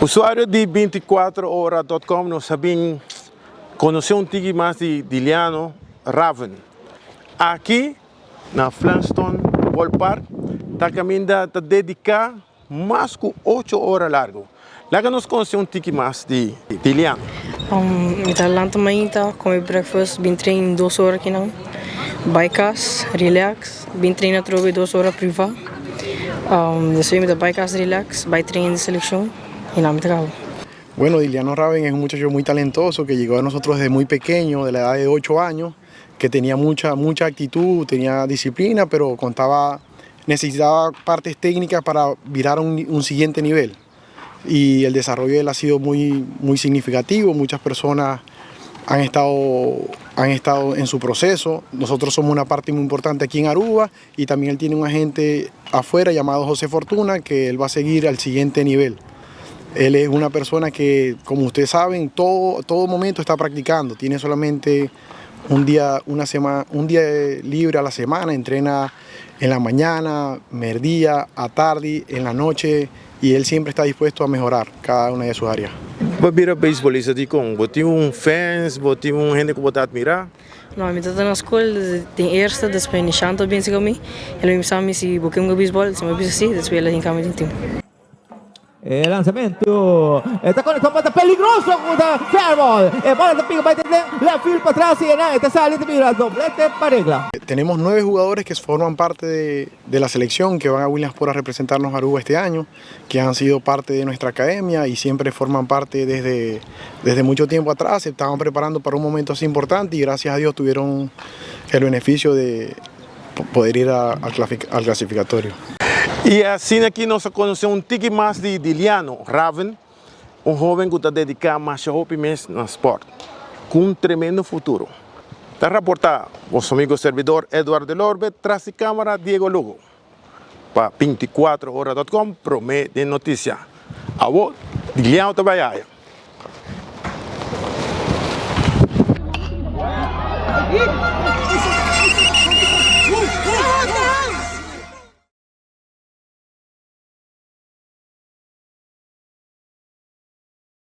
Usuário de 24horas.com nos sabem conhecer tigre mais de Diliano Raven. Aqui, na Flintstone Ballpark, está caminhando a dedicar mais de 8 horas largo. Lá que nós conhecemos tigre mais de Diliano. Kita lang tumainta, kami breakfast, bin train 2 horas kinang. Bycas, relax, bin train na trobe 2 horas priva. Después me da bycas, relax, by train de selección y nada, me trago. Bueno, Diliano Raven es un muchacho muy talentoso que llegó a nosotros desde muy pequeño, de la edad de 8 años, que tenía mucha actitud, tenía disciplina, pero necesitaba partes técnicas para virar a un siguiente nivel. Y el desarrollo de él ha sido muy significativo. Muchas personas han estado en su proceso. Nosotros somos una parte muy importante aquí en Aruba y también él tiene un agente afuera llamado José Fortuna que él va a seguir al siguiente nivel. Él es una persona que, como ustedes saben, todo momento está practicando. Tiene solamente un día libre a la semana. Entrena en la mañana, mediodía, a tarde, en la noche. Y él siempre está dispuesto a mejorar cada una de sus áreas. Você vira beisbolista de Congo, você tem fans, você tem gente que você admira? Não, eu estou na escola, tem eerste, depois ni Shanto bem a mim. Ele me sabe se porque um beisebol, se me bisa assim, depois ele tem câmera de time. Lanzamiento, está conectado, pata peligroso contra Fairball, bola de pico, va a tener left field para atrás y está saliendo, mira, doblete para regla. Tenemos 9 jugadores que forman parte de la selección que van a Williamsport a representarnos a Aruba este año, que han sido parte de nuestra academia y siempre forman parte desde mucho tiempo atrás. Se estaban preparando para un momento así importante y gracias a Dios tuvieron el beneficio de poder ir al clasificatorio. E assim aqui nós conhecemos tigre mais de Diliano Raven, jovem que está dedicado mais a mês no esporte, com tremendo futuro. Para reportar, vosso amigo servidor Eduardo Lorbe, traz de câmera Diego Lugo. Para 24horas.com, promete notícia. Avô, Diliano Tabayaia.